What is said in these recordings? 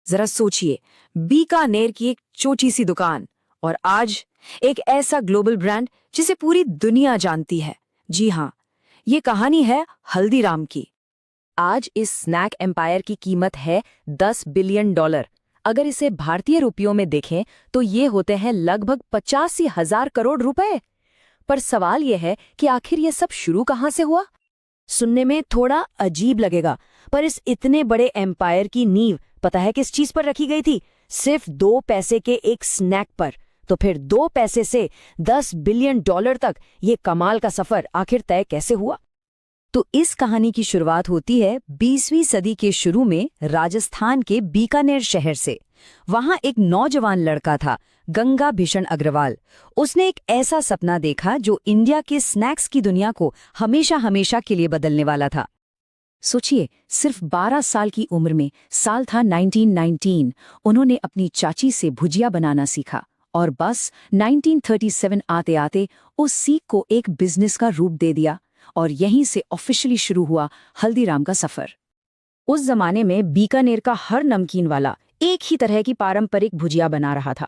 जरा सोचिए, बीकानेर की एक छोटी सी दुकान और आज एक ऐसा ग्लोबल ब्रांड जिसे पूरी दुनिया जानती है। जी हाँ, ये कहानी है हल्दीराम की। आज इस स्नैक एम्पायर की कीमत है $10 बिलियन। अगर इसे भारतीय रुपयों में देखें तो ये होते हैं लगभग 85,000 करोड़ रुपए। पर सवाल यह है कि आखिर ये सब शुरू कहाँ से हुआ? सुनने में थोड़ा अजीब लगेगा, पर इस इतने बड़े एम्पायर की नींव पता है किस चीज पर रखी गई थी? सिर्फ 2 पैसे के एक स्नैक पर। तो फिर 2 पैसे से $10 बिलियन तक ये कमाल का सफर आखिर तय कैसे हुआ? तो इस कहानी की शुरुआत होती है 20वीं सदी के शुरू में राजस्थान के बीकानेर शहर से। वहां एक नौजवान लड़का था, गंगा भीषण अग्रवाल। उसने एक ऐसा सपना देखा जो इंडिया के स्नैक्स की दुनिया को हमेशा हमेशा के लिए बदलने वाला था। सोचिए, सिर्फ 12 साल की उम्र में, साल था 1919, उन्होंने अपनी चाची से भुजिया बनाना सीखा और बस 1937 आते आते उस सीख को एक बिजनेस का रूप दे दिया और यहीं से ऑफिशियली शुरू हुआ हल्दीराम का सफर। उस जमाने में बीकानेर का हर नमकीन वाला एक ही तरह की पारंपरिक भुजिया बना रहा था।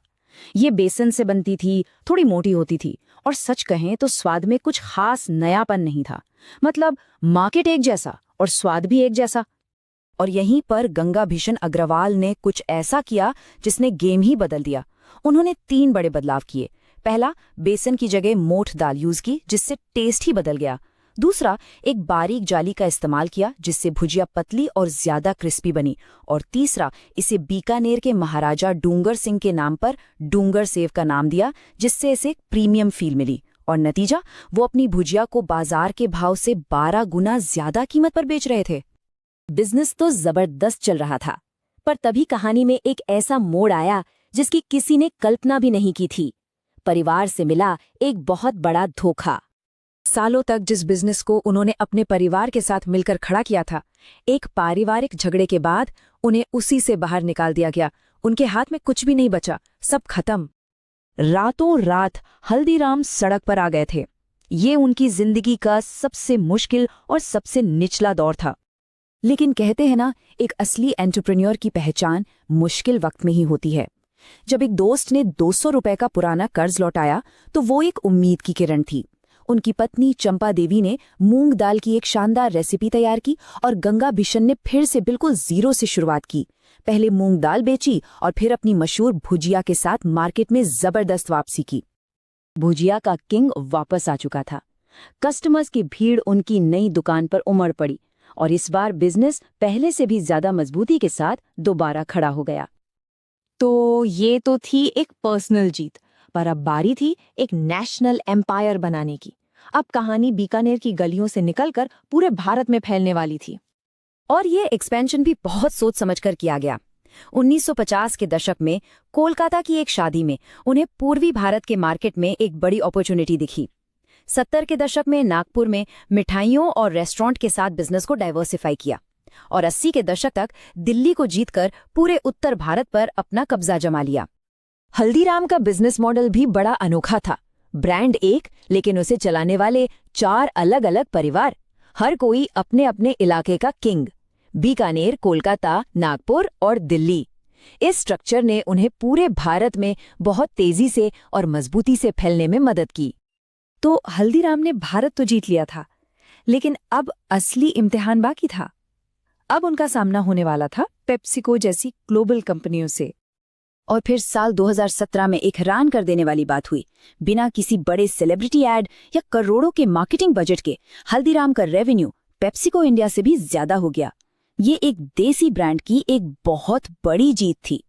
ये बेसन से बनती थी, थोड़ी मोटी होती थी और सच कहें तो स्वाद में कुछ खास नयापन नहीं था। मतलब मार्केट एक जैसा और स्वाद भी एक जैसा। और यहीं पर गंगा भीषण अग्रवाल ने कुछ ऐसा किया जिसने गेम ही बदल दिया। उन्होंने 3 बड़े बदलाव किए। पहला, बेसन की जगह मोठ दाल यूज की, जिससे टेस्ट ही बदल गया। दूसरा, एक बारीक जाली का इस्तेमाल किया जिससे भुजिया पतली और ज्यादा क्रिस्पी बनी। और तीसरा, इसे बीकानेर के महाराजा डूंगर सिंह के नाम पर डूंगर सेव का नाम दिया, जिससे इसे प्रीमियम फील मिली। और नतीजा, वो अपनी भुजिया को बाजार के भाव से 12 गुना ज्यादा कीमत पर बेच रहे थे। बिजनेस तो जबरदस्त चल रहा था, पर तभी कहानी में एक ऐसा मोड़ आया जिसकी किसी ने कल्पना भी नहीं की थी। परिवार से मिला एक बहुत बड़ा धोखा। सालों तक जिस बिजनेस को उन्होंने अपने परिवार के साथ मिलकर खड़ा किया था, एक पारिवारिक झगड़े के बाद उन्हें उसी से बाहर निकाल दिया गया। उनके हाथ में कुछ भी नहीं बचा, सब खत्म। रातों रात हल्दीराम सड़क पर आ गए थे। ये उनकी जिंदगी का सबसे मुश्किल और सबसे निचला दौर था। लेकिन कहते हैं ना, एक असली एंटरप्रेन्योर की पहचान मुश्किल वक्त में ही होती है। जब एक दोस्त ने 200 रुपए का पुराना कर्ज लौटाया तो वो एक उम्मीद की किरण थी। उनकी पत्नी चंपा देवी ने मूंग दाल की एक शानदार रेसिपी तैयार की और गंगा भीषण ने फिर से बिल्कुल जीरो से शुरुआत की। पहले मूंग दाल बेची और फिर अपनी मशहूर भुजिया के साथ मार्केट में जबरदस्त वापसी की। भुजिया का किंग वापस आ चुका था। कस्टमर्स की भीड़ उनकी नई दुकान पर उमड़ पड़ी और इस बार बिजनेस पहले से भी ज्यादा मजबूती के साथ दोबारा खड़ा हो गया। तो ये तो थी एक पर्सनल जीत, पर अब बारी थी एक नेशनल एम्पायर बनाने की। अब कहानी बीकानेर की गलियों से निकलकर पूरे भारत में फैलने वाली थी। और ये एक्सपेंशन भी बहुत सोच समझकर किया गया। 1950 के दशक में कोलकाता की एक शादी में उन्हें पूर्वी भारत के मार्केट में एक बड़ी अपॉर्चुनिटी दिखी। 70 के दशक में नागपुर में मिठाइयों और रेस्टोरेंट के साथ बिजनेस को डाइवर्सिफाई किया और 80 के दशक तक दिल्ली को जीतकर पूरे उत्तर भारत पर अपना कब्जा जमा लिया। हल्दीराम का बिजनेस मॉडल भी बड़ा अनोखा था। ब्रांड एक, लेकिन उसे चलाने वाले 4 अलग अलग परिवार, हर कोई अपने अपने इलाके का किंग। बीकानेर, कोलकाता, नागपुर और दिल्ली। इस स्ट्रक्चर ने उन्हें पूरे भारत में बहुत तेजी से और मजबूती से फैलने में मदद की। तो हल्दीराम ने भारत तो जीत लिया था, लेकिन अब असली इम्तिहान बाकी था। अब उनका सामना होने वाला था पेप्सिको जैसी ग्लोबल कंपनियों से। और फिर साल 2017 में एक हैरान कर देने वाली बात हुई। बिना किसी बड़े सेलिब्रिटी ऐड या करोड़ों के मार्केटिंग बजट के हल्दीराम का रेवेन्यू पेप्सिको इंडिया से भी ज्यादा हो गया। ये एक देसी ब्रांड की एक बहुत बड़ी जीत थी।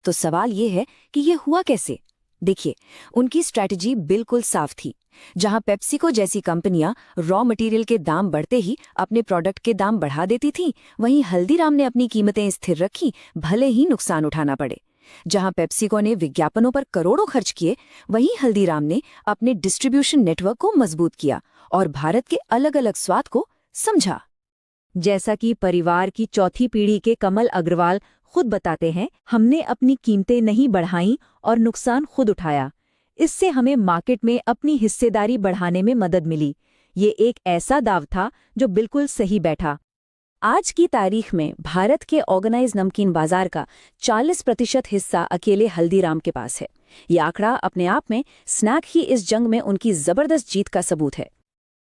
तो सवाल ये है कि ये हुआ कैसे? देखिए, उनकी स्ट्रैटेजी बिल्कुल साफ थी। जहां पेप्सिको जैसी कंपनियां रॉ मटेरियल के दाम बढ़ते ही अपने प्रोडक्ट के दाम बढ़ा देती थीं, वहीं हल्दीराम ने अपनी कीमतें स्थिर रखी, भले ही नुकसान उठाना पड़े। जहां पेप्सिको ने विज्ञापनों पर करोड़ों खर्च किए, वहीं हल्दीराम ने अपने डिस्ट्रीब्यूशन नेटवर्क को मजबूत किया और भारत के अलग अलग स्वाद को समझा। जैसा कि परिवार की चौथी पीढ़ी के कमल अग्रवाल खुद बताते हैं, हमने अपनी कीमतें नहीं बढ़ाईं और नुकसान खुद उठाया। इससे हमें मार्केट में अपनी हिस्सेदारी बढ़ाने में मदद मिली। ये एक ऐसा दाव था जो बिल्कुल सही बैठा। आज की तारीख में भारत के ऑर्गेनाइज नमकीन बाजार का 40% हिस्सा अकेले हल्दीराम के पास है। ये आंकड़ा अपने आप में स्नैक ही इस जंग में उनकी जबरदस्त जीत का सबूत है।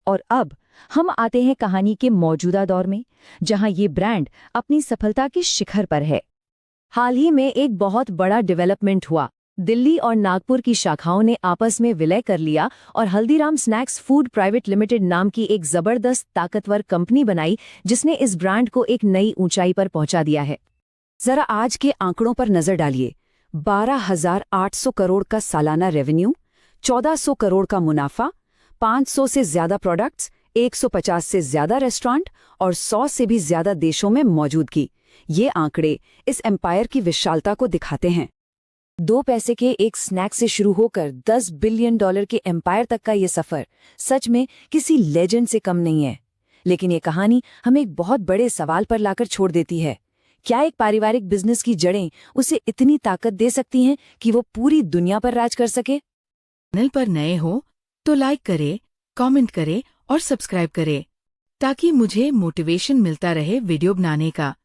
और अब हम आते हैं कहानी के मौजूदा दौर में, जहां ये ब्रांड अपनी सफलता के शिखर पर है। हाल ही में एक बहुत बड़ा डेवलपमेंट हुआ। दिल्ली और नागपुर की शाखाओं ने आपस में विलय कर लिया और Haldiram snacks food private limited नाम की एक जबरदस्त ताकतवर कंपनी बनाई, जिसने इस ब्रांड को एक नई ऊंचाई पर पहुंचा दिया है। जरा आज के आंकड़ों पर नजर डालिए। 12,800 करोड़ का सालाना रेवेन्यू, 1,400 करोड़ का मुनाफा, 500 से ज्यादा प्रोडक्ट्स, 150 से ज्यादा रेस्टोरेंट और 100 से भी ज्यादा देशों में मौजूदगी। ये आंकड़े इस एम्पायर की विशालता को दिखाते हैं। 2 पैसे के एक स्नैक से शुरू होकर $10 बिलियन के एम्पायर तक का ये सफर सच में किसी लेजेंड से कम नहीं है। लेकिन ये कहानी हमें एक बहुत बड़े सवाल पर लाकर छोड़ देती है। क्या एक पारिवारिक बिजनेस की जड़ें उसे इतनी ताकत दे सकती हैं कि वो पूरी दुनिया पर राज कर सके? चैनल पर नए हो तो लाइक करें, कमेंट करें और सब्सक्राइब करें ताकि मुझे मोटिवेशन मिलता रहे वीडियो बनाने का।